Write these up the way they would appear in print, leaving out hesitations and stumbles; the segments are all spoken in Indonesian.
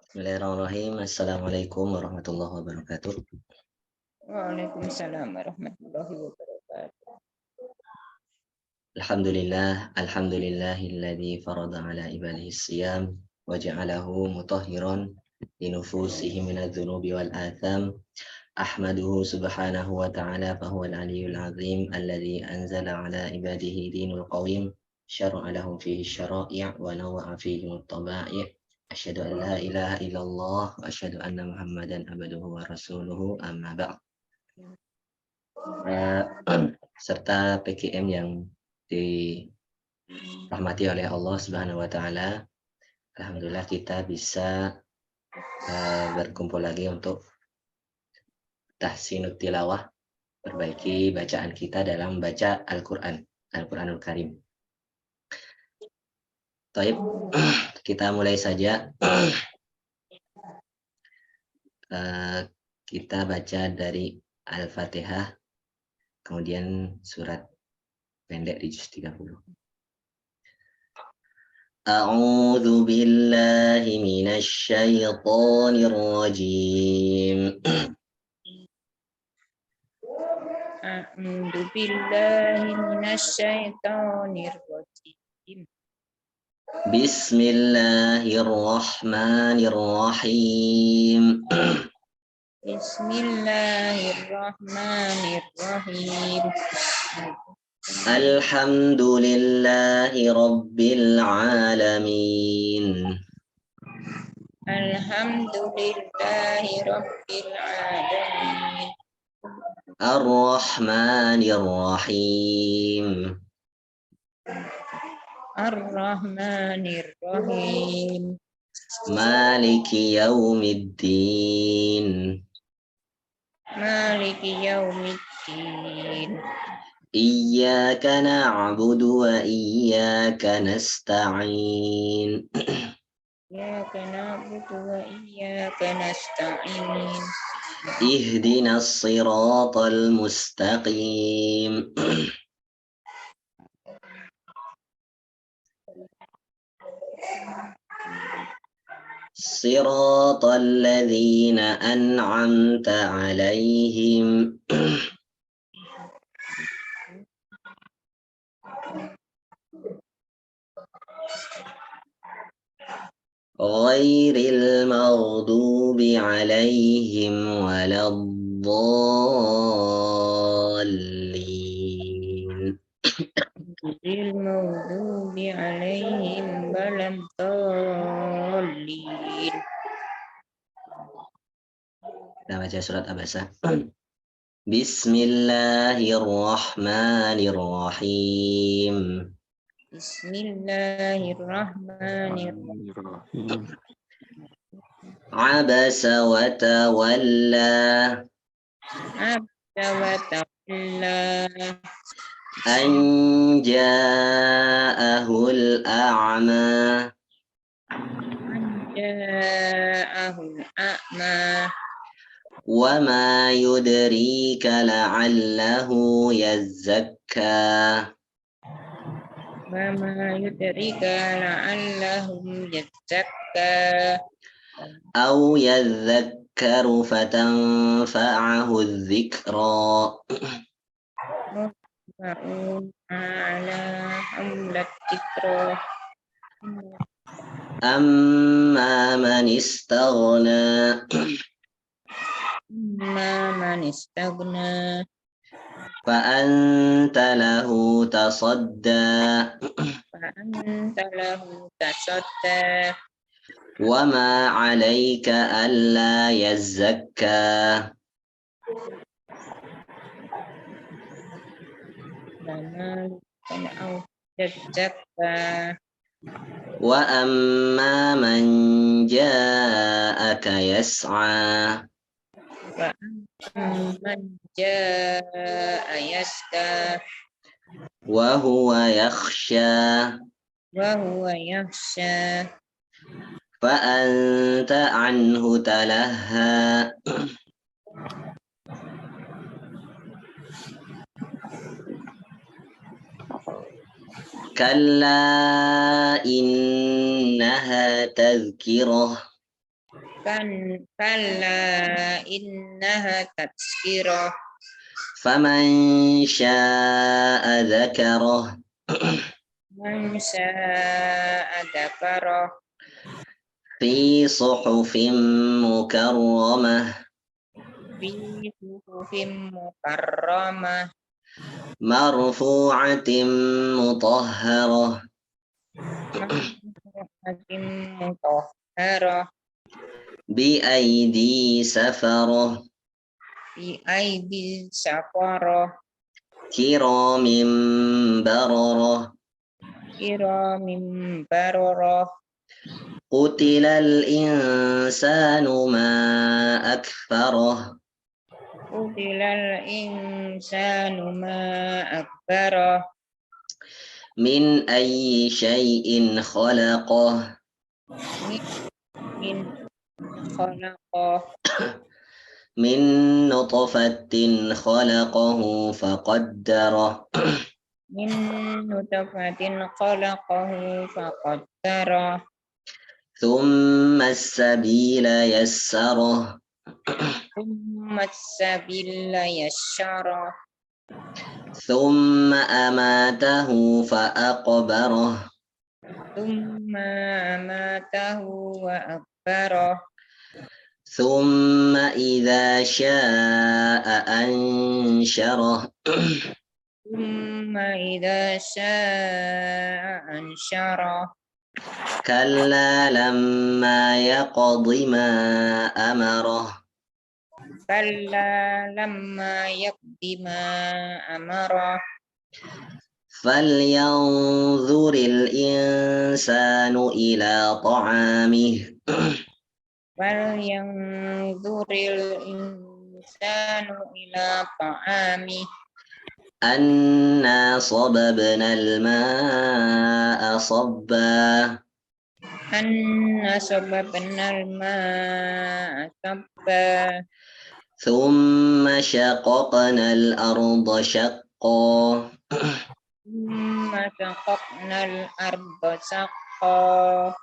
Bismillahirrahmanirrahim. Assalamualaikum warahmatullahi wabarakatuh. Waalaikumsalam warahmatullahi wabarakatuh. Alhamdulillahilladzi farada ala ibadihi siyam wa ja'alahu mutahhiran linufusihim minadz-dzunubi wal atham. Ahmaduhu subhanahu wa ta'ala fahuwal aliyyul azim alladzi anzala ala ibadihi dinul qawim syara'a lahum fihi syara'i' wa nawwa'a fihim at-taba'i'. Asyhadu an la ilaha illallah wa asyhadu anna Muhammadan abduhu wa rasuluhu amma ba'd. Serta PKM yang dirahmati oleh Allah Subhanahu wa taala. Alhamdulillah kita bisa berkumpul lagi untuk tahsinut tilawah, perbaiki bacaan kita dalam baca Al-Qur'anul Karim. Baik, kita mulai saja. Kita baca dari Al-Fatihah, kemudian surat pendek di juz 30. A'udzu billahi minasy syaithanir rajim. A'udzu billahi minasy syaithanir rajim. Bismillahirrahmanirrahim. Bismillahirrahmanirrahim. Alhamdulillahi rabbil alamin. Alhamdulillahi rabbil alamin. Ar-Rahmanir Rahim. Ar-Rahmanir Rahim. Maliki yaumiddin. Maliki yaumiddin. Iyyaka na'budu wa iyyaka nasta'in. Iyyaka na'budu wa iyyaka nasta'in. Ihdinas siratal mustaqim. Siratal ladzina an'amta 'alaihim. Ghairil maghdubi 'alaihim waladdallin. Ghairil maghdubi 'alaihim waladdallin. Kita baca surat Abasa. Bismillahirrahmanirrahim. Bismillahirrahmanirrahim. Abasa wa tawalla. Abasa wa tawalla. An ja'ahul a'ma. An ja'ahul a'ma. Wa ma yudrika la'allahu yazzakka. Wa ma yudrika la'allahum yazzakka. Aw yadhakkaru fatanfa'ahu adh-dhikra. Ala hamlat dzikra. Amma man istaghna. Amma man istaghna. Fa'anta lahu tasadda. Fa'anta lahu tasadda. Wa ma 'alaika alla yazzakka. Wa amma man ja'aka yas'a. Wa man jaa'a yas'a. Wa huwa yakhsha. Wa huwa yakhsha. Fa'anta anhu talahha. Kalla innaha tadhkirah. كلا إنها تذكرة فمن شاء ذكره من شاء ذكره في صحف مكرمة في صحف مكرمة مرفوعة مطهرة مرفوعة مطهرة بأيدي سفرة بأيدي سفرة كرام بررة كرام بررة قتل الإنسان ما أكفره قتل الإنسان ما أكبره من أي شيء خلقه من خلقه من نطفة خلقه فقدره من نطفة خلقه فقدره ثم السبيل يسره ثم السبيل يسره ثم أماته فأقبره ثم أماته وأكبره ثم إذا شاء أنشره ثم إذا شاء أنشره كلا لما يقض ما أمره كلا لما يقض ما أمره فلينظر الإنسان إلى طعامه فلينظر الإنسان إلى طعامه أنا صببنا الماء صبا أنا صببنا الماء صبا ثم شققنا الأرض شقا ثم شققنا الأرض شقا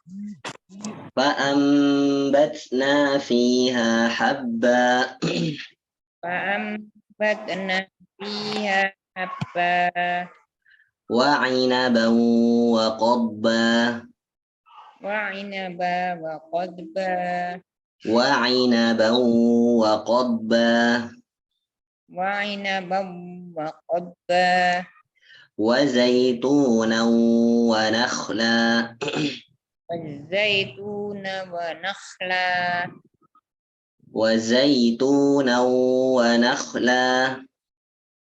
فأنبتنا فيها حبا فأنبتنا فيها حبا وعنبا وقضبا وعنبا وقضبا وعنبا وقضبا وعنبا وقضبا وزيتونا ونخلا والزيتون ونخلا وزيتونا ونخلا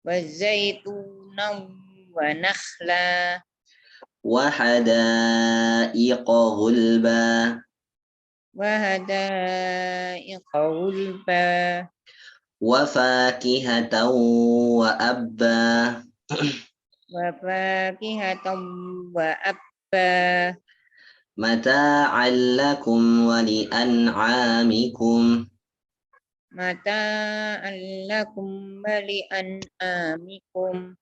والزيتون ونخلا وحدائق غلبا وحدائق غلبا وفاكهة وأبا وفاكهة وأبا متاعا لكم ولأنعامكم متاعا لكم ولأنعامكم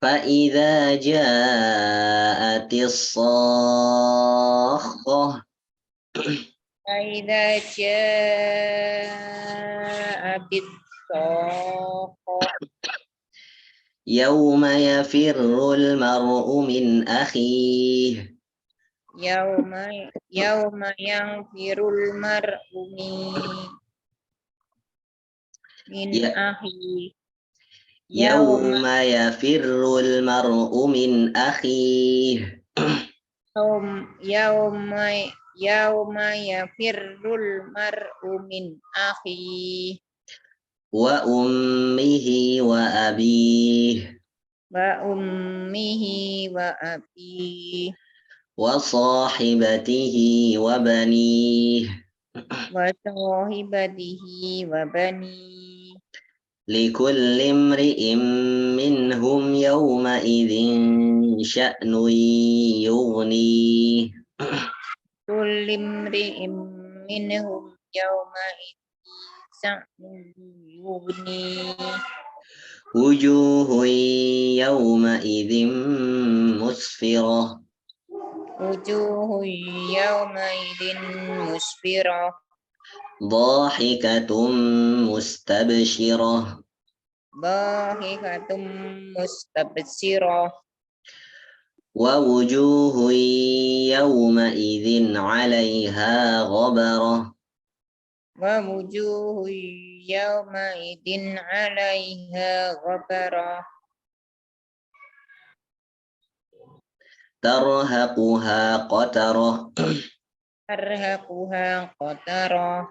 فإذا جاءت الصاخة فإذا جاءت الصاخة يوم يفر المرء من أخيه يوم ينفر المرء من أخيه يوم يفر المرء من أخيه يوم يفر المرء من أخيه وأمه وأبيه وأمه وأبيه وصاحبته وبنيه وصاحبته وبنيه لكل امرئ منهم يومئذ شأن يغنيه كل امرئ منهم يومئذ شأن يغنيه وجوه يومئذ مسفرة وجوه يومئذ مسفرة ضاحكة مستبشرة ضاحكة مستبشرة ووجوه يومئذ عليها غبرة ووجوه يومئذ عليها غبرة ترهقها قترة ترهقها قترة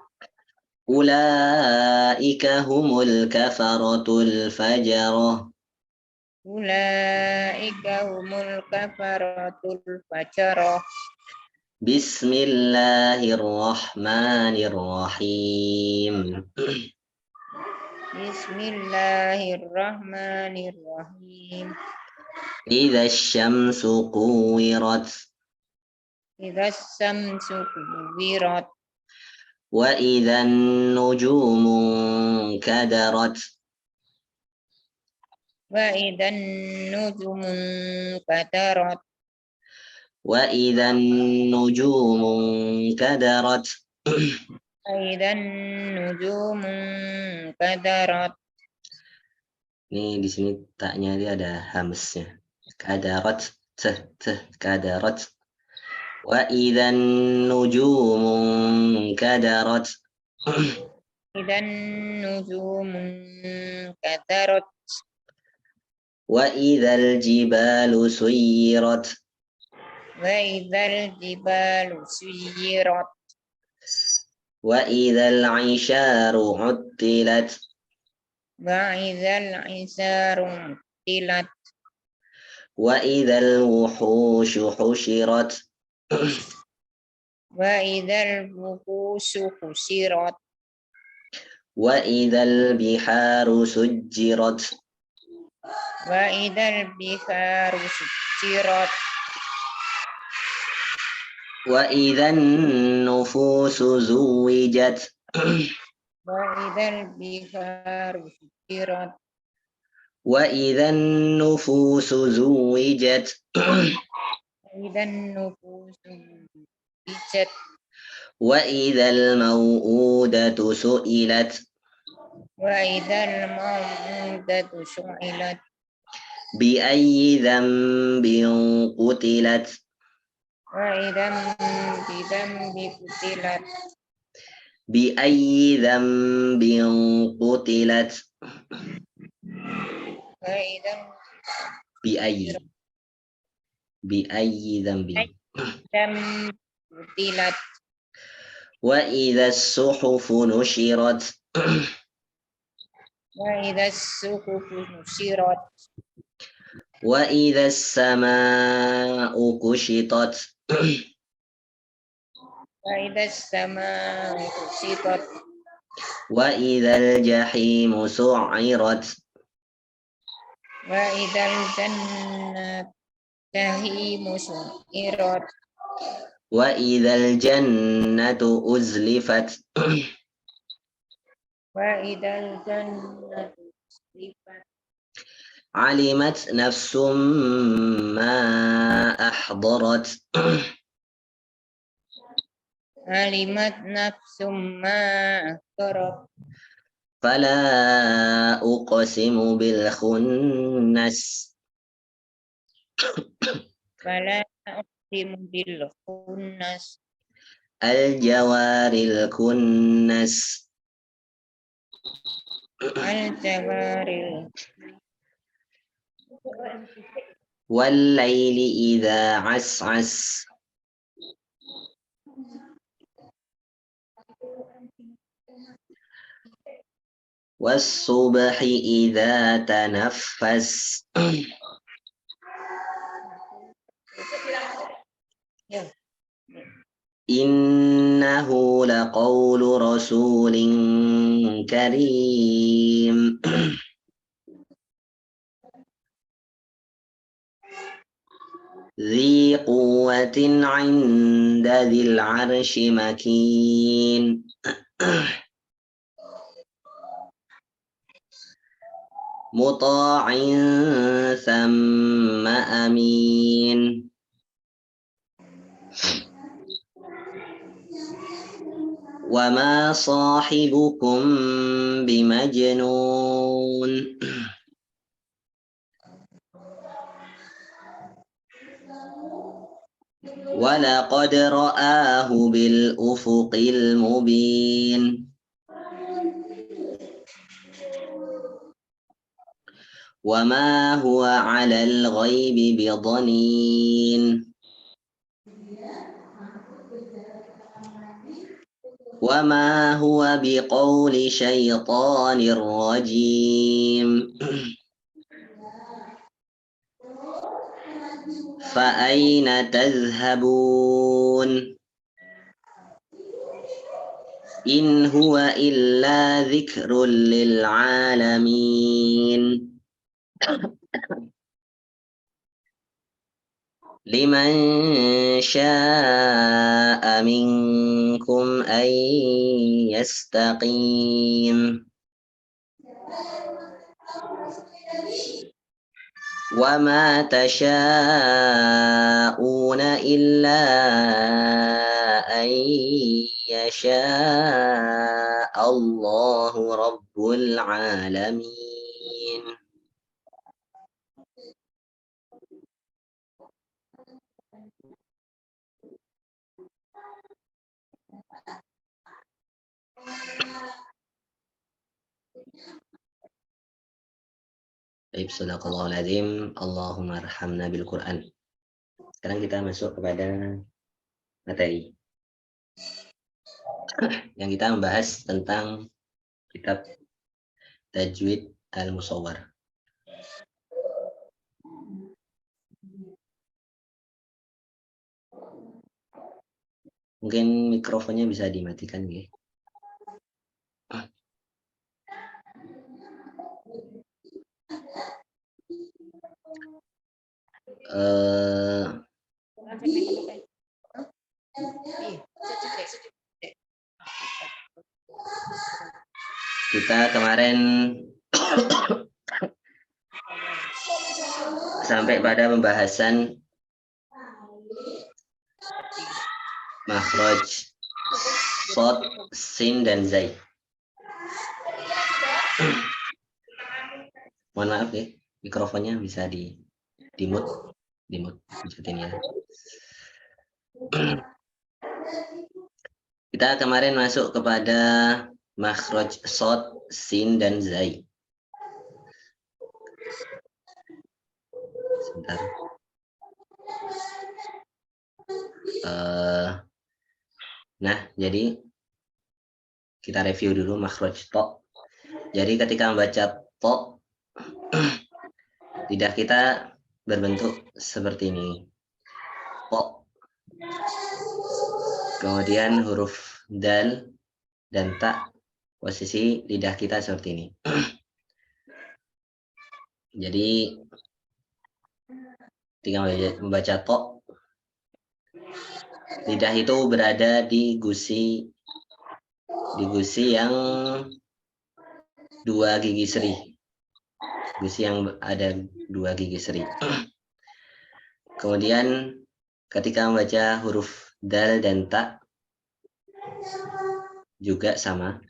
أولئك هم الكفرة الفجرة أولئك هم الكفرة الفجرة بسم الله الرحمن الرحيم بسم الله الرحمن الرحيم إذا الشمس كورت إذا الشمس كورت وإذا النجوم انكدرت وإذا النجوم انكدرت وإذا النجوم انكدرت وإذا النجوم انكدرت Ini di sini taknya dia ada hamsnya. Kadarat, kadarat. Wa idzan nujumun kadarat. إذا النجوم انكدرت Wa idzal jibalu suyirat. وإذا الجبال سيرت Wa idzal isharu uttilat. وإذا العشار عطلت Wa idzal wuhushu hushirat. وإذا الوحوش حشرت Wa idzal biharu sujjirat. وإذا البحار سجرت وإذا النفوس زوجت وإذا البحار سجرت وإذا النفوس زوجت وإذا النفوس زوجت وإذا الموءودة سئلت وإذا الموءودة سئلت بأي ذنب قتلت وإذا بذنب قتلت بأي ذنب قتلت وإذا بأي ذنب ذنب قتلت وإذا الصحف نشرت وإذا الصحف نشرت وإذا السماء كشطت وإذا السماء كشطت وإذا الجحيم سعرت وإذا الجنة جحيم سعرت وإذا الجنة أزلفت وإذا الجنة أزلفت علمت نفس ما أحضرت علمت نفس ما أحضرت فلا أقسم بالخنس فلا أقسم بالخنس الجوار الكنس الجوار والليل إذا عسعس والصبح إذا تنفس إنه لقول رسول كريم ذي قوة عند ذي العرش مكين مطاع ثم أمين وما صاحبكم بمجنون. ولقد رآه بالأفق المبين. وما هو على الغيب بضنين. وما هو بقول شيطان رجيم. فأين تذهبون إن هو إلا ذكر للعالمين. لمن شاء منكم أن يستقيم. وما تشاءون إلا أن يشاء الله رب العالمين. Baik, sadaqallahul azim. Allahumma arhamna bil Quran. Sekarang kita masuk kepada materi yang kita membahas tentang kitab Tajwid Al-Musawwar. Mungkin mikrofonnya bisa dimatikan ya. Kita kemarin sampai pada pembahasan makhraj shad, sin dan zai. Mohon maaf ya, mikrofonnya bisa di mute ya. Kita kemarin masuk kepada makhraj shad, sin dan zai. Sebentar. Nah, jadi kita review dulu makhraj to. Jadi ketika membaca to, lidah kita berbentuk seperti ini. To. Kemudian huruf dal dan ta, posisi lidah kita seperti ini. Jadi ketika membaca to, lidah itu berada di gusi yang dua gigi seri. Gusi yang ada dua gigi seri. Kemudian ketika membaca huruf dal dan ta juga sama,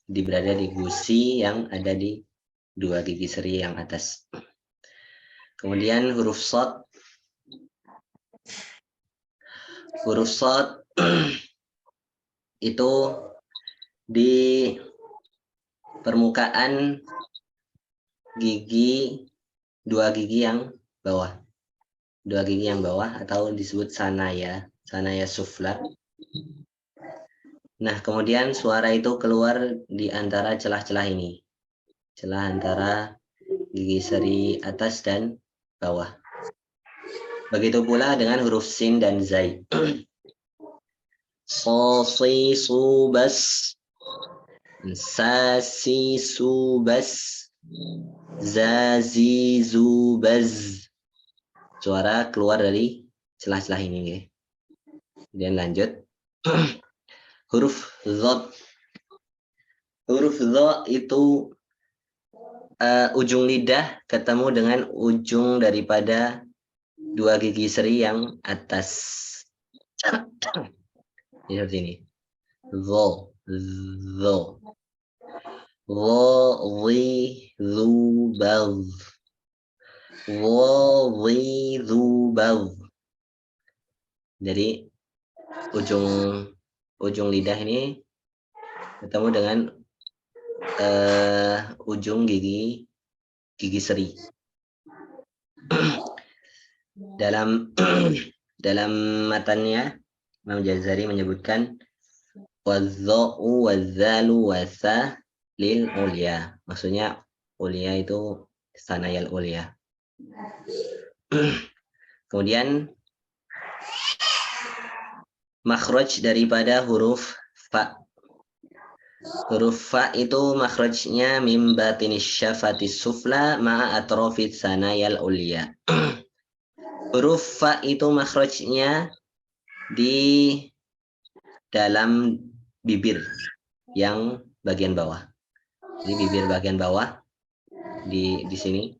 berada di gusi yang ada di dua gigi seri yang atas. Kemudian huruf shad itu di permukaan dua gigi yang bawah. Dua gigi yang bawah atau disebut sanaya sufla. Nah, kemudian suara itu keluar di antara celah-celah ini. Celah antara gigi seri atas dan bawah. Begitu pula dengan huruf sin dan zai. Sosi subas, sasi subas, zazi zubaz. Suara keluar dari celah-celah ini ya. Kemudian lanjut. Huruf dha. Huruf dha itu ujung lidah ketemu dengan ujung daripada dua gigi seri yang atas. Seperti ini. Dho. Dho. Dho, dhi, dhu, badh. Dho, dhi, dhu, badh. Jadi ujung lidah ini ketemu dengan ujung gigi seri. Dalam dalam matanya Imam Jazari menyebutkan wadh-dha'u wadh-dhalu watha lil ulya. Maksudnya ulya itu sanayal ulya. Kemudian makhraj daripada huruf fa. Huruf fa itu makhrajnya mim batinis syafatis sufla ma'a atrofit sanayal ulya. Huruf fa itu makhrajnya di dalam bibir yang bagian bawah. Jadi bibir bagian bawah di sini.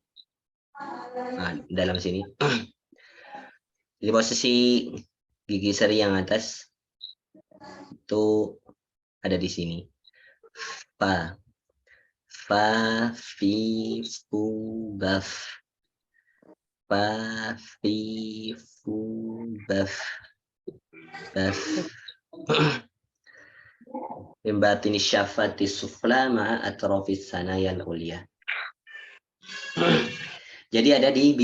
Nah, dalam sini. Jadi posisi gigi seri yang atas itu ada di sini. Fa, fa, fi, fu, baf. Fa, fi, fu, baf. Baf. Imbatini syafati sufla ma'a atrofis sanayal ulya. Jadi ada di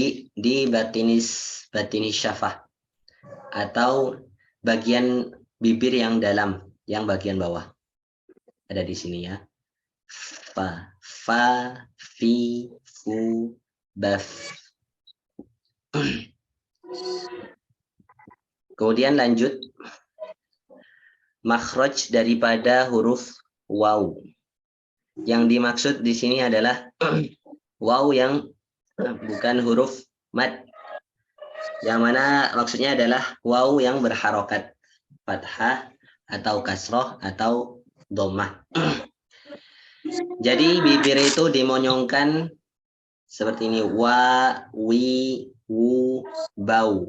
batinis syafah atau bagian bibir yang dalam, yang bagian bawah. Ada di sini ya. Fa, fa, fi, fu, baf. Kemudian lanjut makhraj daripada huruf waw. Yang dimaksud di sini adalah waw yang bukan huruf mad. Yang mana maksudnya adalah waw yang berharokat fathah atau kasroh atau dhammah. Jadi bibir itu dimonyongkan seperti ini, wa, wi, wu, bau.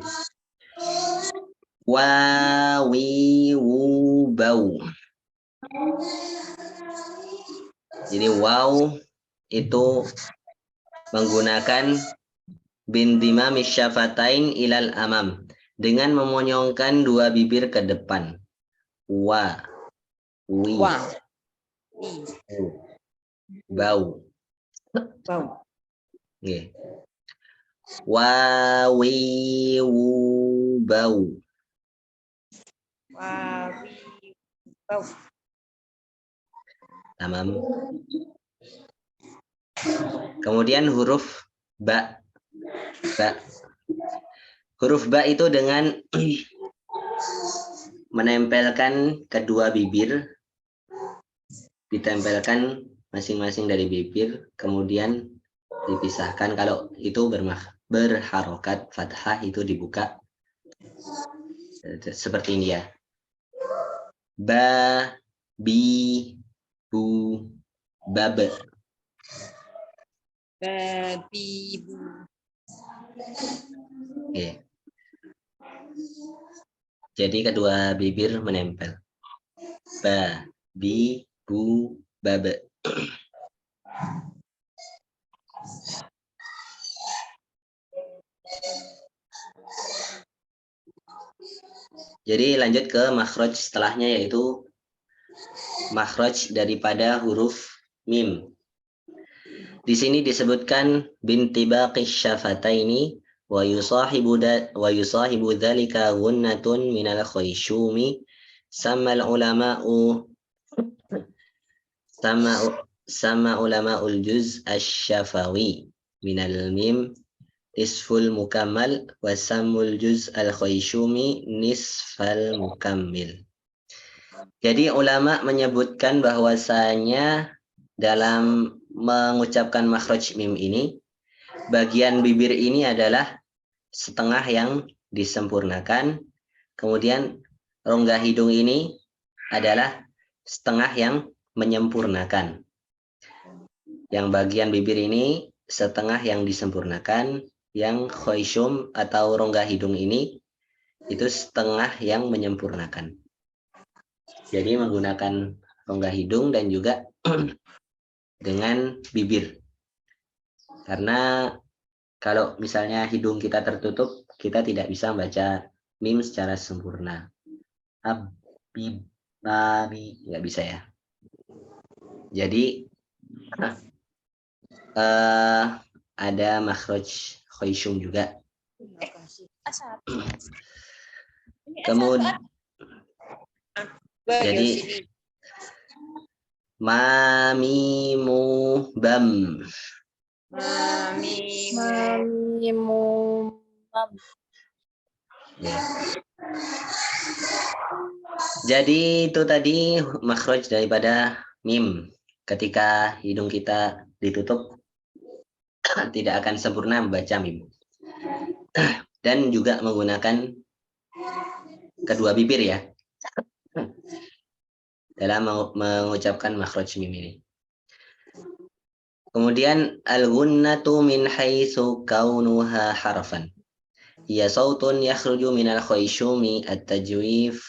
Wa, wi, wu, bau. Jadi waw itu menggunakan bindimami syafatain ilal amam, dengan memonyongkan dua bibir ke depan. Wa, wi, wu, bau. Bau. Okay. Wa, wi, wu, bau. Wa, wi, bau. Tamam. Kemudian huruf ba. Ba. Huruf ba itu dengan menempelkan kedua bibir, ditempelkan masing-masing dari bibir, kemudian dipisahkan. Kalau itu berharokat fathah itu dibuka seperti ini ya. Ba, bi, bu, bab. Babi, bu. Oke. Jadi kedua bibir menempel. Ba, bi, bu, bab. Jadi lanjut ke makhraj setelahnya, yaitu makhraj daripada huruf mim. Di sini disebutkan bintibaqis syafataini wa yusahibu dzalika ghunnatun minal khayshumi sama ulama'u ulama'ul juz asy-syafawi minal mim isful mukammal wa sammul juz al-khayshumi nisfal mukammil. Jadi ulama menyebutkan bahwasanya dalam mengucapkan makhraj mim ini, bagian bibir ini adalah setengah yang disempurnakan, kemudian rongga hidung ini adalah setengah yang menyempurnakan. Yang bagian bibir ini setengah yang disempurnakan, yang khayshum atau rongga hidung ini itu setengah yang menyempurnakan. Jadi menggunakan rongga hidung dan juga dengan bibir. Karena kalau misalnya hidung kita tertutup, kita tidak bisa membaca mim secara sempurna. Habib, babi, nggak bisa ya. Jadi ada makhraj khayshum juga. Kemudian jadi mamimu bam. Ya. Jadi itu tadi makhraj daripada mim. Ketika hidung kita ditutup, tidak akan sempurna membaca mim. Dan juga menggunakan kedua bibir ya, dalam mengucapkan makhraj mim ini. Kemudian al-gunnatu min haitsu kaunuha harfan. Hiya sautun yakhruju minal khayshumi at-tajwif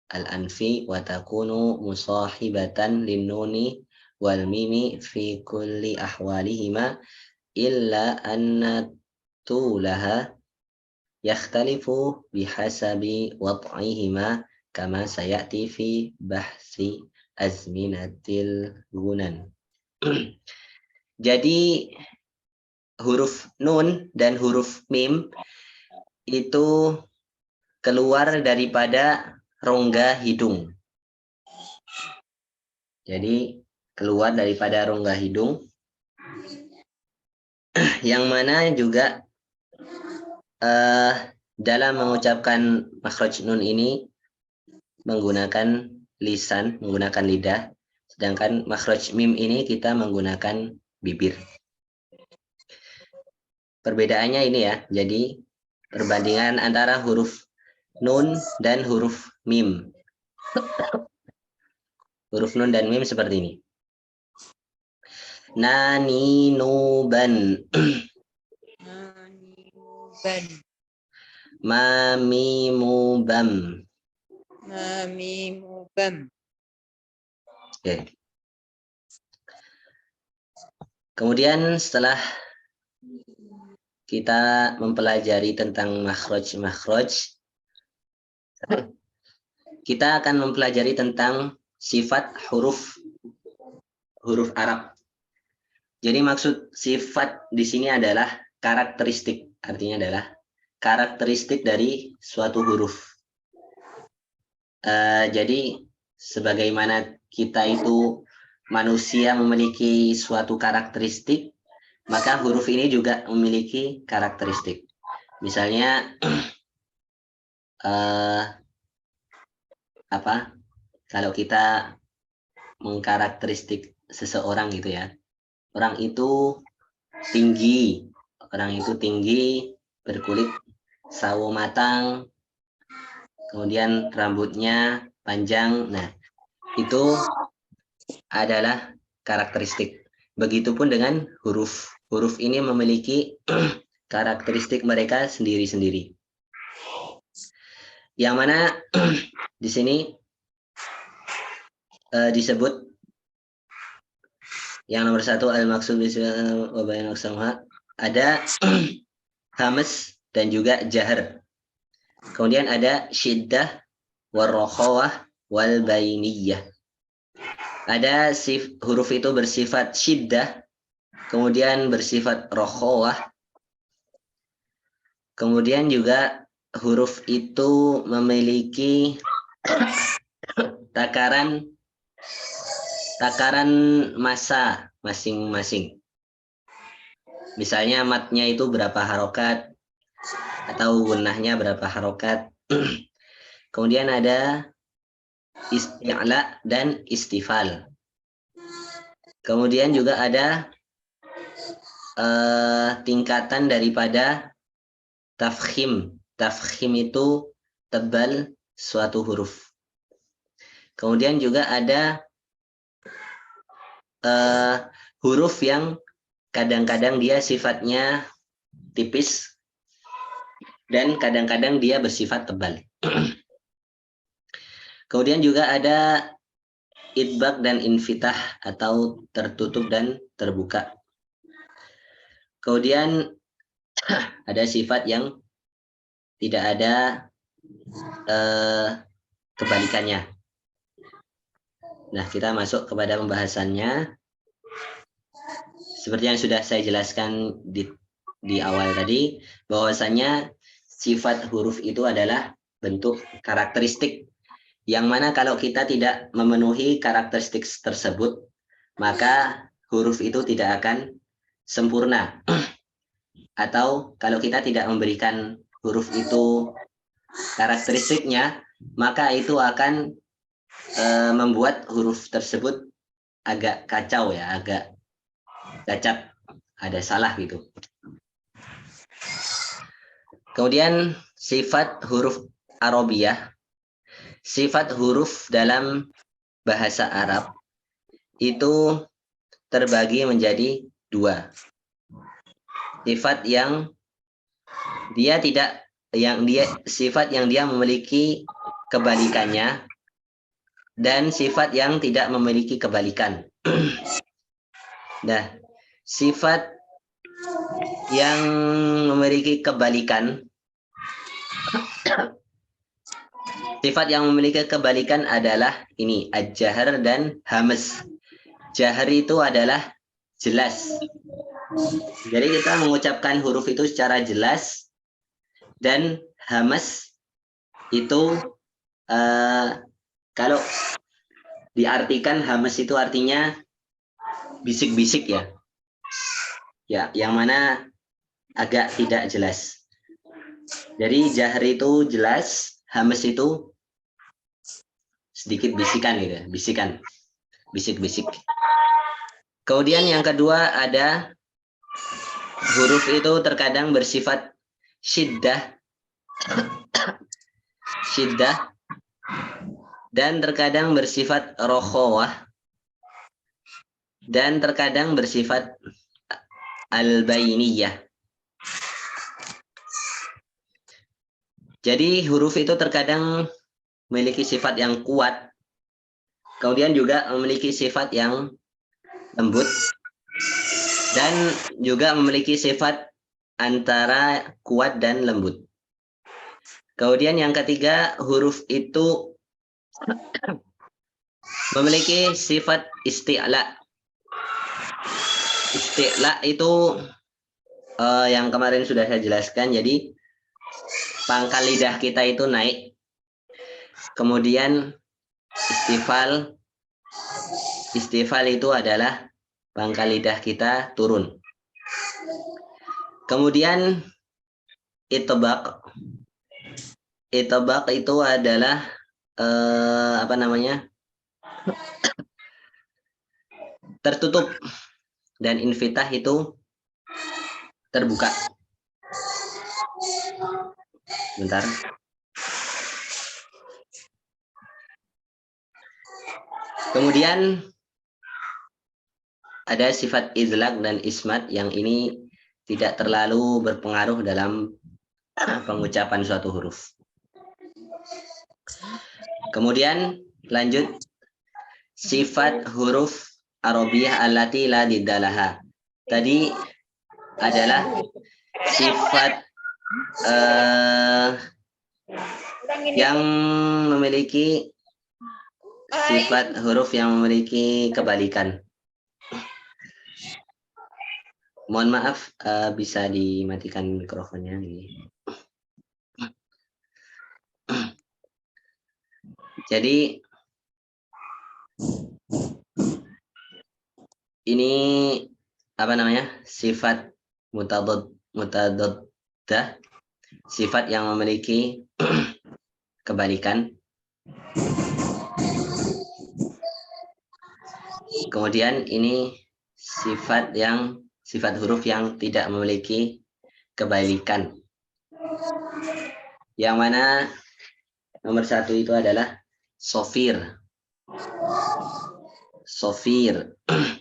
al-anfi wa takunu musahibatan lin-nuni wal mimi fi kulli ahwalihima illa anna tulaha yakhtalifu bihasabi wad'ihima kama sayati fi bahsi azminatil gunan. Jadi huruf nun dan huruf mim itu keluar daripada rongga hidung. Jadi keluar daripada rongga hidung, yang mana juga dalam mengucapkan makhraj nun ini menggunakan lisan, menggunakan lidah, sedangkan makhraj mim ini kita menggunakan bibir. Perbedaannya ini ya, jadi perbandingan antara huruf nun dan huruf mim. Huruf nun dan mim seperti ini. Nani nuban. Mami mubam. Oke. Kemudian setelah kita mempelajari tentang makhraj, kita akan mempelajari tentang sifat huruf Arab. Jadi maksud sifat di sini adalah karakteristik, artinya adalah karakteristik dari suatu huruf. Jadi sebagaimana kita itu manusia memiliki suatu karakteristik, maka huruf ini juga memiliki karakteristik. Misalnya kalau kita mengkarakteristik seseorang gitu ya, orang itu tinggi, berkulit sawo matang, kemudian rambutnya panjang. Nah, itu adalah karakteristik. Begitupun dengan huruf ini memiliki karakteristik mereka sendiri-sendiri. Yang mana di sini disebut yang nomor 1 al-maksud ada hamas dan juga jahar. Kemudian ada syiddah warrokhawah wal bainiyah. Ada huruf itu bersifat syiddah, kemudian bersifat rokhawah. Kemudian juga huruf itu memiliki takaran massa masing-masing. Misalnya matnya itu berapa harokat atau gunnahnya berapa harokat. Kemudian ada isti'la dan istifal. Kemudian juga ada tingkatan daripada tafkhim. Tafkhim itu tebal suatu huruf. Kemudian juga ada huruf yang kadang-kadang dia sifatnya tipis dan kadang-kadang dia bersifat tebal. Kemudian juga ada idbaq dan infitah atau tertutup dan terbuka. Kemudian ada sifat yang tidak ada kebalikannya. Nah, kita masuk kepada pembahasannya. Seperti yang sudah saya jelaskan di awal tadi, bahwasanya sifat huruf itu adalah bentuk karakteristik, yang mana kalau kita tidak memenuhi karakteristik tersebut, maka huruf itu tidak akan sempurna. Atau kalau kita tidak memberikan huruf itu karakteristiknya, maka itu akan membuat huruf tersebut agak kacau ya, agak cacat, ada salah gitu. Kemudian sifat huruf Arabiyah, sifat huruf dalam bahasa Arab itu terbagi menjadi dua. Sifat yang dia tidak, sifat yang dia memiliki kebalikannya, dan sifat yang tidak memiliki kebalikan. Nah, sifat yang memiliki kebalikan, sifat yang memiliki kebalikan adalah ini, al-jahr dan hamz. Jahr itu adalah jelas. Jadi kita mengucapkan huruf itu secara jelas, dan hamz itu kalau diartikan hamz itu artinya bisik-bisik ya. Ya, yang mana agak tidak jelas. Jadi jahr itu jelas, hamz itu sedikit bisikan gitu, bisikan, bisik-bisik. Kemudian yang kedua ada huruf itu terkadang bersifat syiddah, syiddah, dan terkadang bersifat rokhawah, dan terkadang bersifat al-bainiyah. Jadi huruf itu terkadang memiliki sifat yang kuat, kemudian juga memiliki sifat yang lembut, dan juga memiliki sifat antara kuat dan lembut. Kemudian yang ketiga, huruf itu memiliki sifat isti'la. Isti'la itu yang kemarin sudah saya jelaskan, jadi pangkal lidah kita itu naik, kemudian istifal itu adalah pangkal lidah kita turun. Kemudian itbaq itu adalah tertutup, dan infitah itu terbuka. Bentar. Kemudian ada sifat idlaq dan ismat, yang ini tidak terlalu berpengaruh dalam pengucapan suatu huruf. Kemudian lanjut, sifat huruf Arabiyah allati la diddalaha. Tadi adalah sifat yang memiliki sifat huruf yang memiliki kebalikan. Mohon maaf, bisa dimatikan mikrofonnya. Jadi ini sifat mutadaddah, sifat yang memiliki kebalikan. Kemudian ini sifat huruf yang tidak memiliki kebalikan, yang mana nomor satu itu adalah sofir.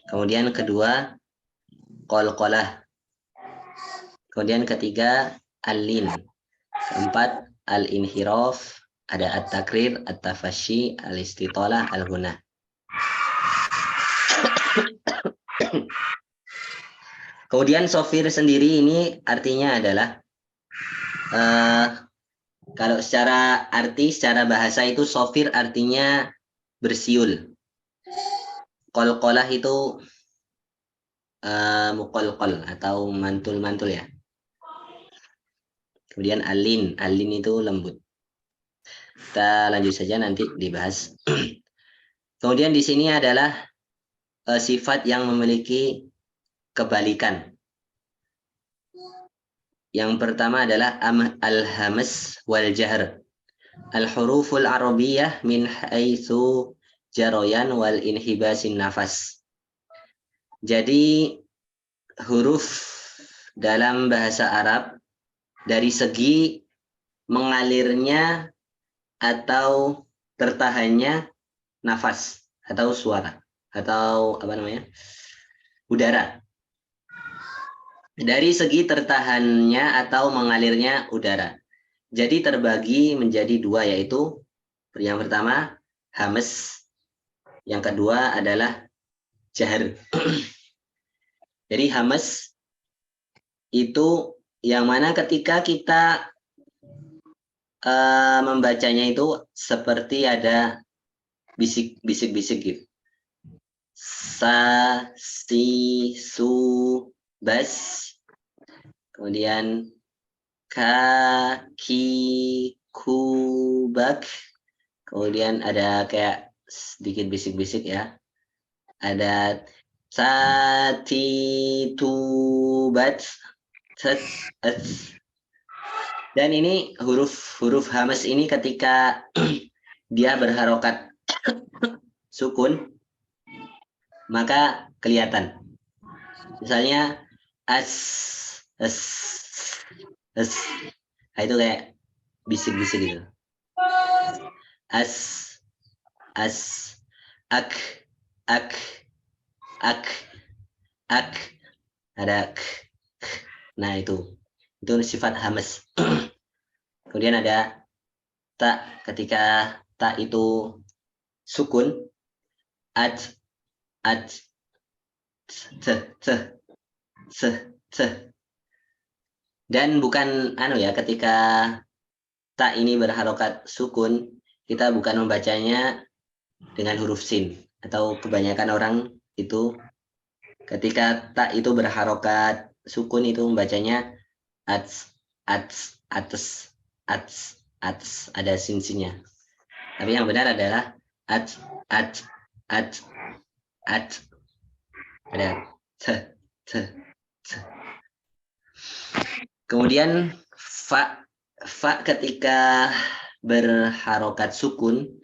Kemudian kedua qalqalah, kemudian ketiga al-lin, keempat al-inhiraf, Ada at-takrir, at-tafashi, al-istitalah, al-ghunah. Kemudian sofir sendiri ini artinya adalah kalau secara arti, secara bahasa itu sofir artinya bersiul. Qalqalah itu muqalqal atau mantul-mantul ya. Kemudian alin itu lembut. Kita lanjut saja nanti dibahas. Kemudian di sini adalah sifat yang memiliki kebalikan. Yang pertama adalah al-hamas wal jahr. Al-huruful arabiyyah min haitsu jarayan wal inhibasin nafas. Jadi huruf dalam bahasa Arab dari segi mengalirnya atau tertahannya nafas atau suara atau apa namanya? Udara. Dari segi tertahannya atau mengalirnya udara. Jadi terbagi menjadi dua, yaitu yang pertama hamas, yang kedua adalah jahr. Jadi hamas itu yang mana ketika kita membacanya itu seperti ada bisik-bisik gitu. Sa, si, su, bas. Kemudian ka, ki, ku, bak. Kemudian ada kayak sedikit bisik-bisik ya. Ada sati, tu, bat, set, et. Dan ini huruf hamas ini ketika dia berharokat sukun, maka kelihatan. Misalnya as. Nah, itu kayak bisik-bisik gitu. As, ak, ada k. Nah itu sifat hamas. Kemudian ada ta, ketika ta itu sukun, dan bukan ketika ta ini berharokat sukun, kita bukan membacanya dengan huruf sin, atau kebanyakan orang itu ketika ta itu berharokat sukun itu membacanya atas, ada sin-sinnya. Tapi yang benar adalah ada t. Kemudian fa ketika berharokat sukun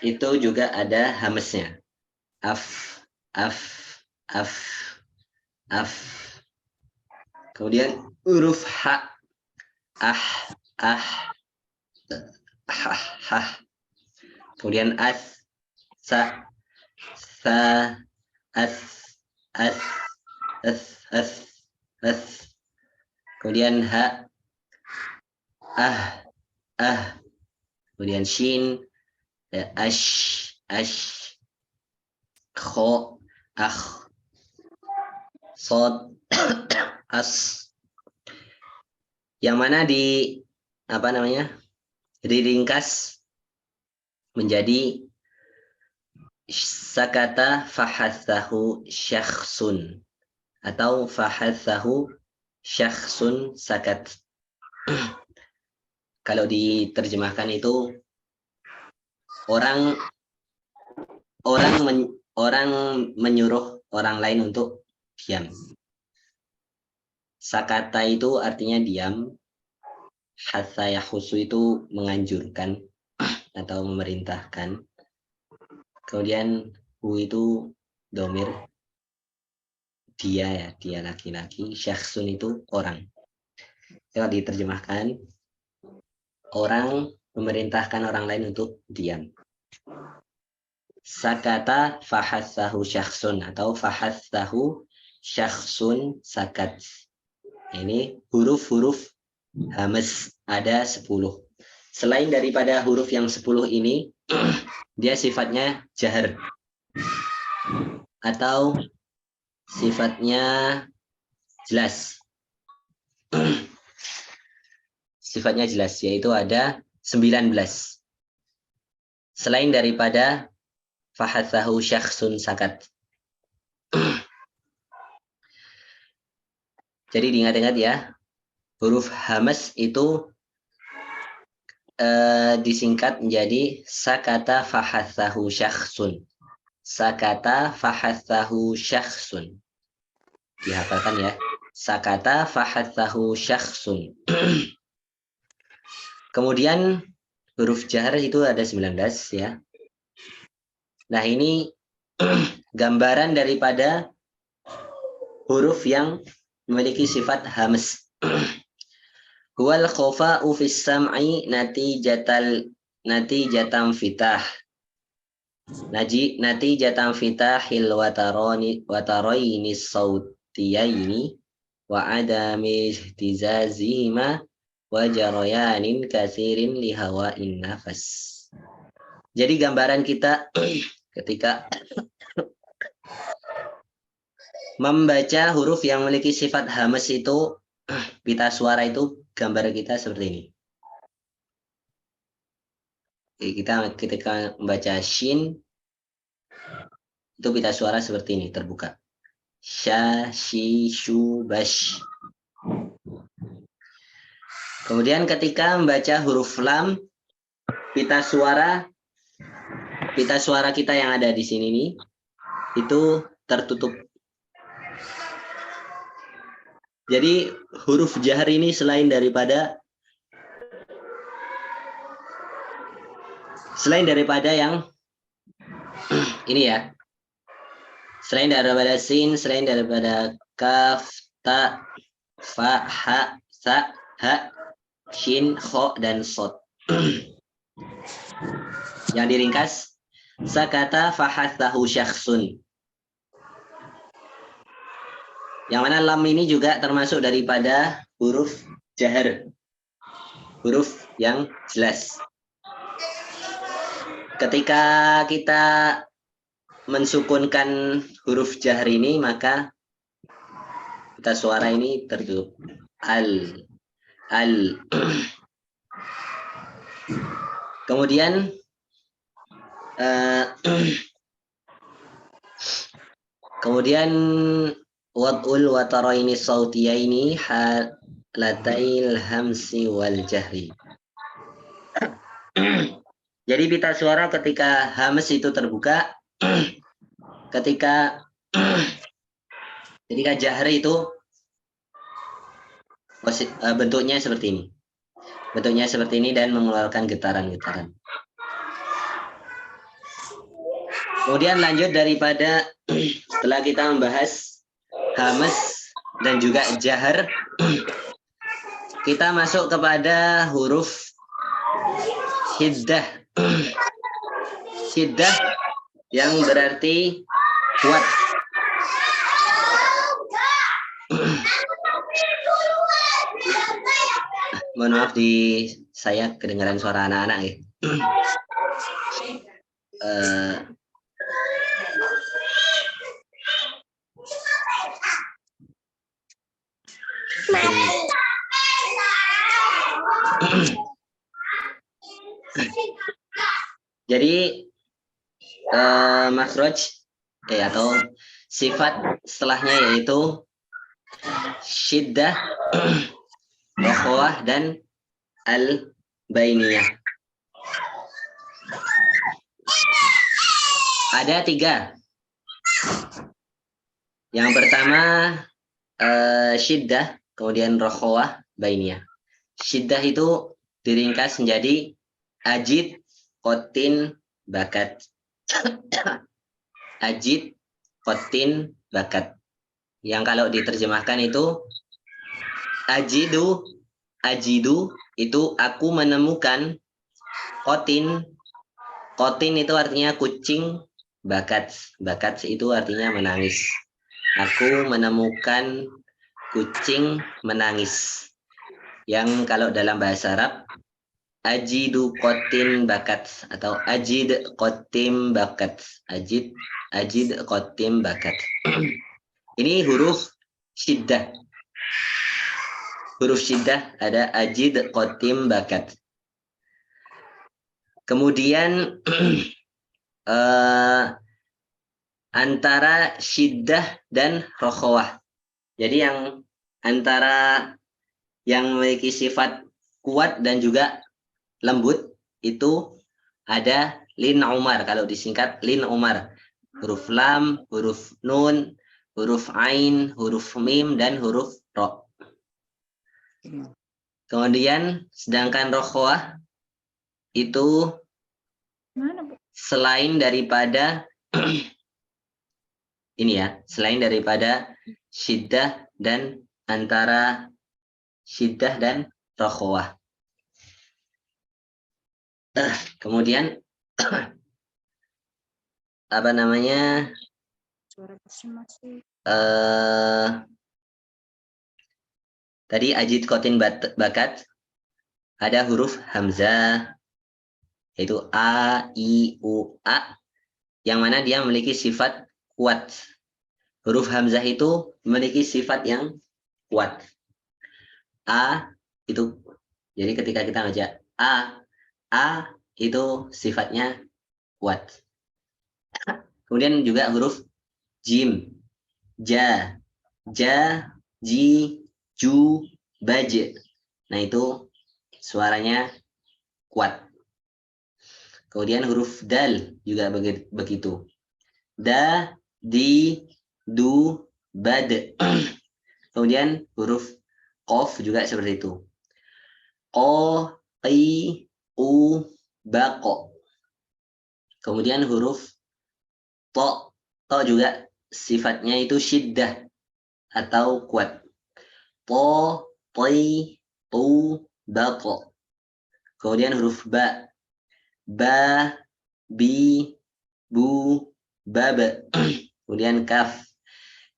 itu juga ada hamesnya. Af. Kemudian huruf ha, kemudian as, sa, as. Kemudian ha, kemudian shin, ash, kho, sod, as. Yang mana diringkas menjadi sakata fahathahu syakhsun atau fahathahu syakhsun sakat. Kalau diterjemahkan itu orang menyuruh orang lain untuk diam. Sakata itu artinya diam. Hatha yahusu itu menganjurkan atau memerintahkan. Kemudian hu itu domir, dia laki-laki. Syakhsun itu orang. Kalau diterjemahkan, orang memerintahkan orang lain untuk diam. Sakata fahathahu syakhsun atau fahathahu syakhsun sakat. Ini huruf-huruf hamas ada 10. selain daripada huruf yang 10 ini, dia sifatnya jahar. Atau sifatnya jelas. Sifatnya jelas, yaitu ada 19. Selain daripada fahathahu syakhsun sakat. Jadi diingat-ingat ya, huruf hamas itu disingkat menjadi sakata fahathahu syakhsun. Sakata fahathahu syakhsun. Dihafalkan ya. Sakata fahathahu syakhsun. Kemudian huruf jahar itu ada 19 ya. Nah ini gambaran daripada huruf yang memiliki sifat hamas. Huwal khofa'u fis sam'i natijatam fitah. Natijatam fitahil watarayni sautiyaini wa adami ihtizazihima wa jarayanin kathirin lihawa'in nafas. Jadi gambaran kita ketika membaca huruf yang memiliki sifat hamas itu, pita suara itu, gambar kita seperti ini. Kita ketika membaca shin, itu pita suara seperti ini, terbuka. Sha, shi, shu, bash. Kemudian ketika membaca huruf lam, pita suara kita yang ada di sini nih, itu tertutup. Jadi huruf jahar ini selain daripada yang ini ya, selain daripada sin, selain daripada kaf, ta, fa, ha, sa, ha, shin, kho, dan sod. Yang diringkas, sakata fahathahu syakhsun. Yang mana lam ini juga termasuk daripada huruf jahar. Huruf yang jelas. Ketika kita mensukunkan huruf jahar ini, maka pita suara ini tertutup. Kemudian wad'ul wataraini sautiyaini halatail hamsi wal jahri. Jadi pita suara ketika hamas itu terbuka, ketika jahri itu bentuknya seperti ini. Bentuknya seperti ini dan mengeluarkan getaran-getaran. Kemudian lanjut daripada setelah kita membahas hamas dan juga jahar, kita masuk kepada huruf hiddah. Hiddah yang berarti kuat. Mohon maaf saya kedengaran suara anak-anak ya. Jadi makhraj atau sifat setelahnya yaitu syiddah, wakhwah, dan al-bainiyah. Ada 3. Yang pertama syiddah, kemudian wakhwah, bainiyah. Syiddah itu diringkas menjadi ajid, qotin, bakat. Ajid, qotin, bakat. Yang kalau diterjemahkan itu ajidu itu aku menemukan. Qotin itu artinya kucing. Bakat itu artinya menangis. Aku menemukan kucing menangis. Yang kalau dalam bahasa Arab ajidu qatin bakat atau ajid qatim bakat. Ajid qatim bakat. Ini huruf syiddah. Huruf syiddah ada ajid qatim bakat. Kemudian antara syiddah dan rokhawah. Jadi yang antara yang memiliki sifat kuat dan juga lembut itu ada lin umar. Kalau disingkat lin umar. Huruf lam, huruf nun, huruf ain, huruf mim, dan huruf ro. Kemudian sedangkan rokhawah itu selain daripada ini ya, selain daripada syiddah dan antara syiddah dan rokhawah. Kemudian apa namanya? Tadi ajid qatin bakat ada huruf hamzah yaitu a, i, u, a yang mana dia memiliki sifat kuat. Huruf hamzah itu memiliki sifat yang kuat. A itu, jadi ketika kita baca A itu sifatnya kuat. Kemudian juga huruf jim, ja, ji, ju, baj. Nah itu suaranya kuat. Kemudian huruf dal juga begitu. Da, di, du, bad. Kemudian huruf qaf juga seperti itu. Ko, qi, u, baqo. Kemudian huruf to. To juga sifatnya itu syiddah atau kuat. To, ti, tu, baqo. Kemudian huruf ba. Ba, bi, bu, bab. Kemudian kaf.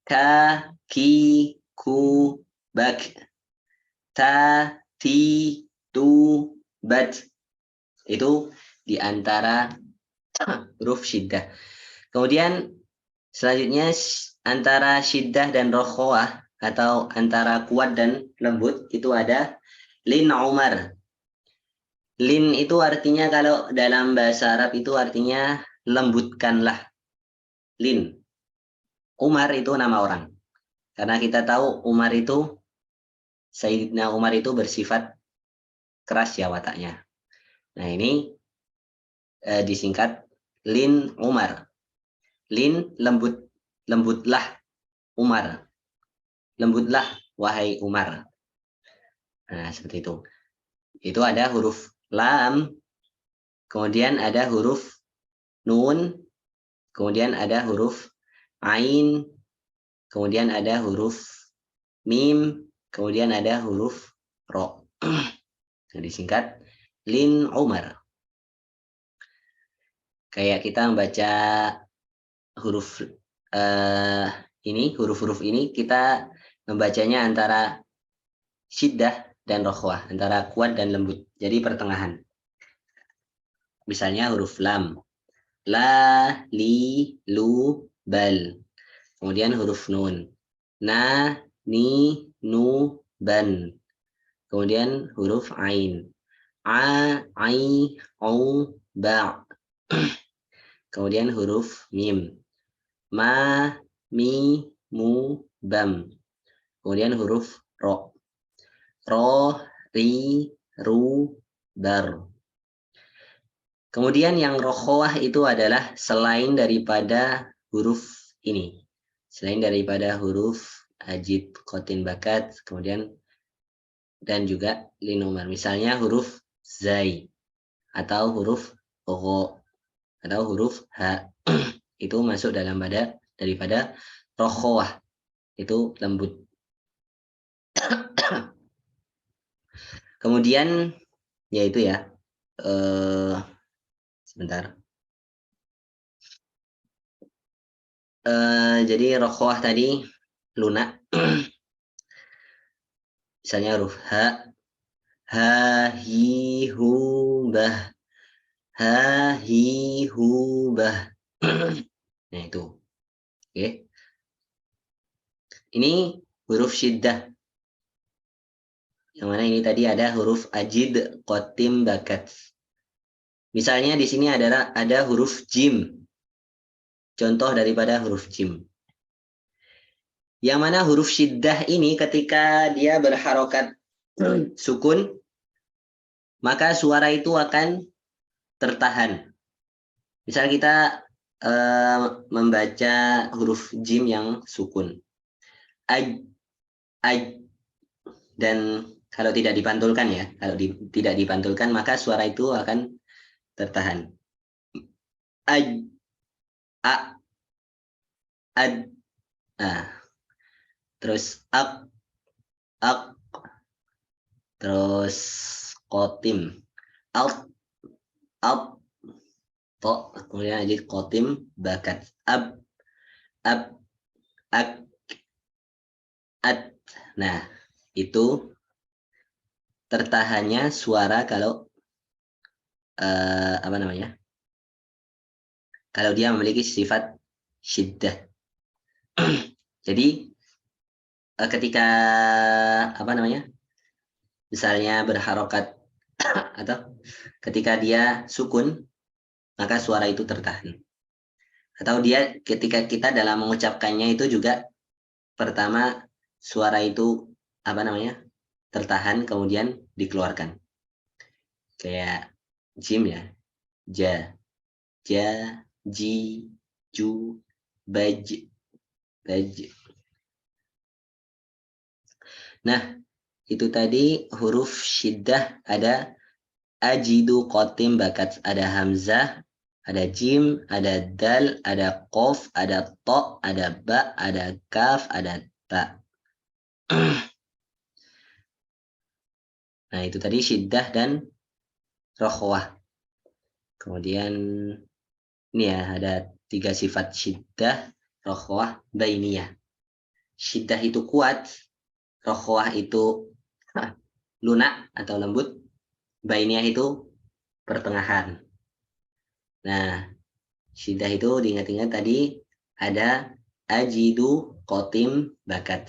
Ka, ki, ku, bak. Ta, ti, tu, bat. Itu di antara huruf syiddah. Kemudian selanjutnya antara syiddah dan rokhawah atau antara kuat dan lembut itu ada lin umar. Lin itu artinya kalau dalam bahasa Arab itu artinya lembutkanlah. Lin. Umar itu nama orang. Karena kita tahu Umar itu, Sayyidina Umar itu bersifat keras ya wataknya. Nah ini disingkat lin Umar. Lin lembutlah Umar. Lembutlah wahai Umar. Nah seperti itu. Itu ada huruf lam, kemudian ada huruf nun, kemudian ada huruf ain, kemudian ada huruf mim, kemudian ada huruf ro. Nah, disingkat lin Umar. Kayak kita membaca huruf huruf-huruf ini kita membacanya antara syiddah dan rokhwah, antara kuat dan lembut. Jadi pertengahan. Misalnya huruf lam. La, li, lu, bal. Kemudian huruf nun. Na, ni, nu, ban. Kemudian huruf ain. A, ai, au, ba. Kemudian huruf mim. Ma, mi, mu, bam. Kemudian huruf ro. Ro, ri, ru, bar. Kemudian yang rokhawah itu adalah selain daripada huruf ini. Selain daripada huruf ajid, qatin bakat, kemudian dan juga linumar. Misalnya huruf zai atau huruf gho atau huruf ha. Itu masuk dalam daripada rokhawah. Itu lembut. Kemudian yaitu ya sebentar. Jadi rokhawah tadi lunak. Misalnya huruf ha, Ha hi hu bah. Ha hi hu bah. Nah itu. Oke. Ini huruf syiddah. Yang mana ini tadi ada huruf ajid, qatim, bakat. Misalnya di sini ada huruf jim. Contoh daripada huruf jim. Yang mana huruf syiddah ini ketika dia berharokat sukun, maka suara itu akan tertahan. Misal kita membaca huruf jim yang sukun. Aj, aj. Dan kalau tidak dipantulkan ya, kalau tidak dipantulkan maka suara itu akan tertahan. Aj, a, ad. Nah, terus ak, terus kotim, alt, to, kemudian ajid kotim, bakat, ab, ak, ad. Nah, itu tertahannya suara kalau apa namanya? Kalau dia memiliki sifat syiddah. Jadi ketika apa namanya? Misalnya berharokat atau ketika dia sukun, maka suara itu tertahan. Atau dia ketika kita dalam mengucapkannya itu juga pertama suara itu apa namanya? Tertahan kemudian dikeluarkan. Kayak jim ya. Ja, ja, ji, ju, baj, baj. Nah, itu tadi huruf syiddah ada ajidu, qatim, bakat, ada hamzah, ada jim, ada dal, ada qaf, ada to, ada ba, ada kaf, ada ta. Nah, itu tadi syiddah dan rokhwah. Kemudian ini ya ada 3 sifat syiddah, rokhwah, bainiyah. Syiddah itu kuat, rokhwah itu lunak atau lembut, bainiyah itu pertengahan. Nah, syiddah itu diingat-ingat tadi ada ajidu, qatim, bakat.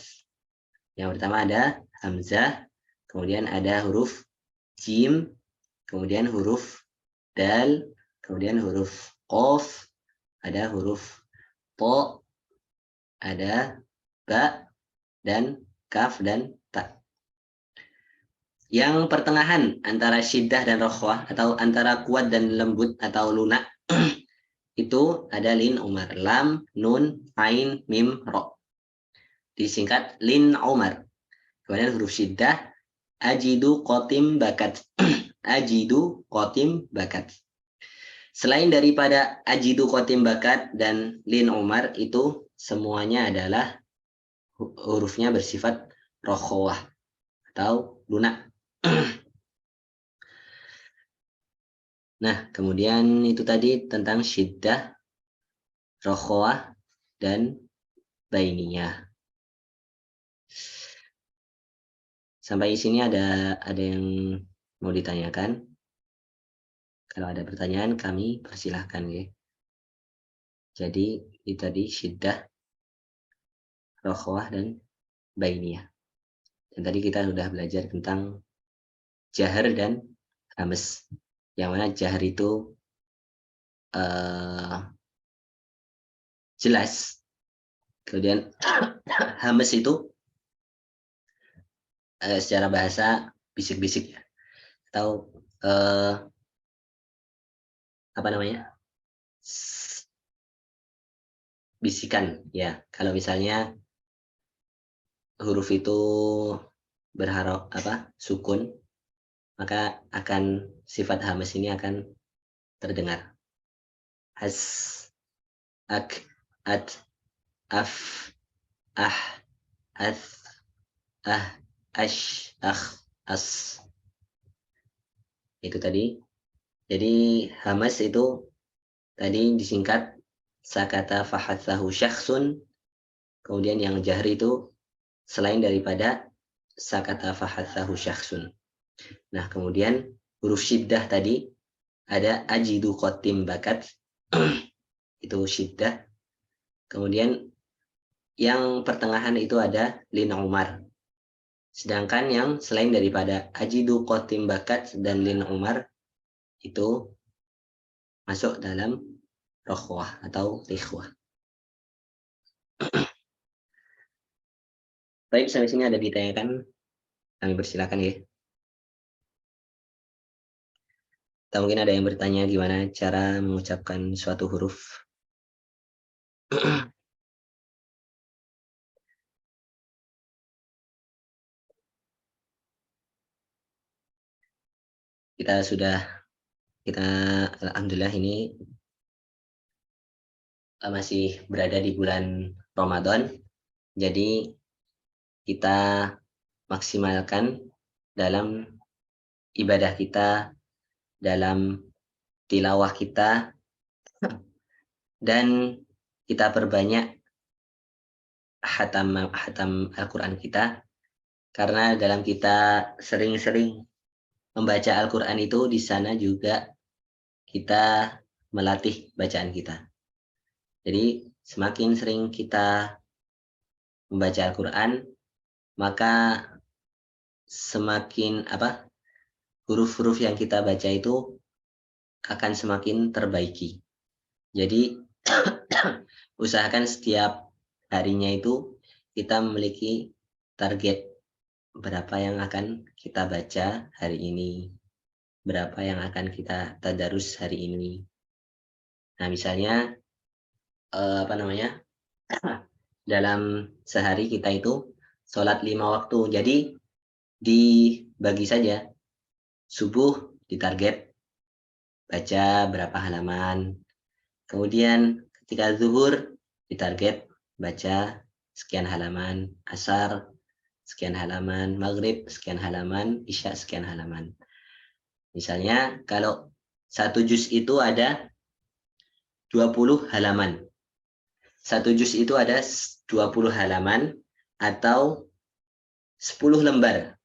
Yang pertama ada hamzah, kemudian ada huruf jim, kemudian huruf dal, kemudian huruf qaf, ada huruf to, ada ba, dan kaf, dan ta. Yang pertengahan antara syiddah dan rokhwah atau antara kuat dan lembut atau lunak itu ada lin umar, lam, nun, ain, mim, ro. Disingkat lin umar. Kemudian huruf syiddah ajidu, qatim, bakat. Ajidu, qatim, bakat. Selain daripada ajidu, qatim, bakat dan lin umar itu semuanya adalah hurufnya bersifat rokhwah atau lunak. Nah, kemudian itu tadi tentang syiddah, rokhwah, dan bainiyah. Sampai sini ada yang mau ditanyakan? Kalau ada pertanyaan kami persilahkan ya. Jadi itu tadi syiddah, rokhwah, dan bainiyah. Dan tadi kita sudah belajar tentang jahar dan hamas. Yang mana jahar itu jelas. Kemudian hamas itu secara bahasa bisik-bisik ya. Atau apa namanya? Bisikan ya. Kalau misalnya huruf itu berharap sukun, maka akan sifat hamas ini akan terdengar. Has, ak, at, af, ah, ath, ash, as. Itu tadi. Jadi hamas itu tadi disingkat sakata fahathahu syakhsun. Kemudian yang jahri itu selain daripada sakata fahathahu syakhsun. Nah, kemudian huruf syiddah tadi ada ajidu qatim bakat itu syiddah. Kemudian yang pertengahan itu ada lin Umar. Sedangkan yang selain daripada ajidu qatim bakat dan lin Umar itu masuk dalam rokhwah atau rikhwah. Baik, sampai sini ada ditanyakan, kami persilakan ya. Atau mungkin ada yang bertanya gimana cara mengucapkan suatu huruf. Kita alhamdulillah ini masih berada di bulan Ramadan. Jadi kita maksimalkan dalam ibadah kita, dalam tilawah kita, dan kita perbanyak hatam Al-Quran kita, karena dalam kita sering-sering membaca Al-Quran itu, di sana juga kita melatih bacaan kita. Jadi semakin sering kita membaca Al-Quran, maka semakin huruf-huruf yang kita baca itu akan semakin terbaiki. Jadi usahakan setiap harinya itu kita memiliki target berapa yang akan kita baca hari ini, berapa yang akan kita tadarus hari ini. Nah, misalnya dalam sehari kita itu sholat 5 waktu. Jadi dibagi saja. Subuh ditarget baca berapa halaman. Kemudian ketika zuhur ditarget baca sekian halaman. Asar sekian halaman. Maghrib sekian halaman. Isya sekian halaman. Misalnya kalau satu juz itu ada 20 halaman. Satu juz itu ada 20 halaman atau 10 lembar.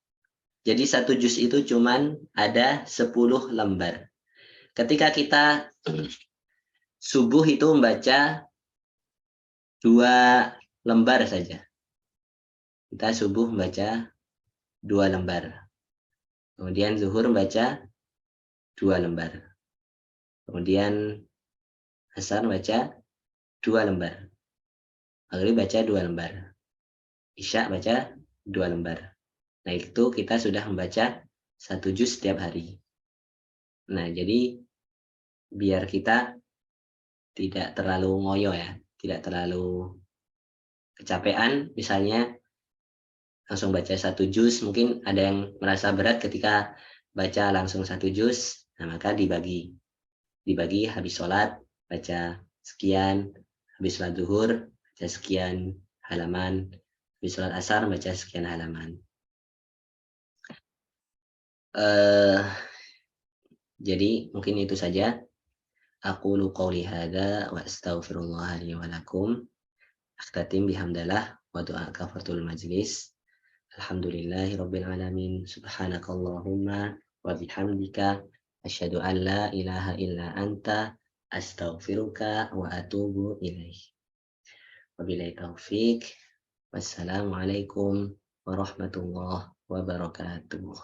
Jadi satu juz itu cuman ada 10 lembar. Ketika kita subuh itu membaca 2 lembar saja. Kita subuh membaca 2 lembar. Kemudian zuhur membaca 2 lembar. Kemudian asar membaca 2 lembar. Maghrib baca 2 lembar. Isya baca 2 lembar. Nah, itu kita sudah membaca 1 juz setiap hari. Nah, jadi biar kita tidak terlalu ngoyo ya, tidak terlalu kecapean, misalnya langsung baca 1 juz, mungkin ada yang merasa berat ketika baca langsung 1 juz, nah maka dibagi habis sholat baca sekian, habis sholat zuhur baca sekian halaman, habis sholat asar baca sekian halaman. Jadi mungkin itu saja. Aqulu qawli hadza wa astaghfirullah li wa lakum. Akhtatim bihamdallah wa du'a kafaratul majlis. Alhamdulillahi rabbil alamin. Subhanakallahumma wa bihamdika asyhadu an la ilaha illa anta astaghfiruka wa atubu ilaih. Wabillahi taufik. Wassalamualaikum warahmatullahi wabarakatuh.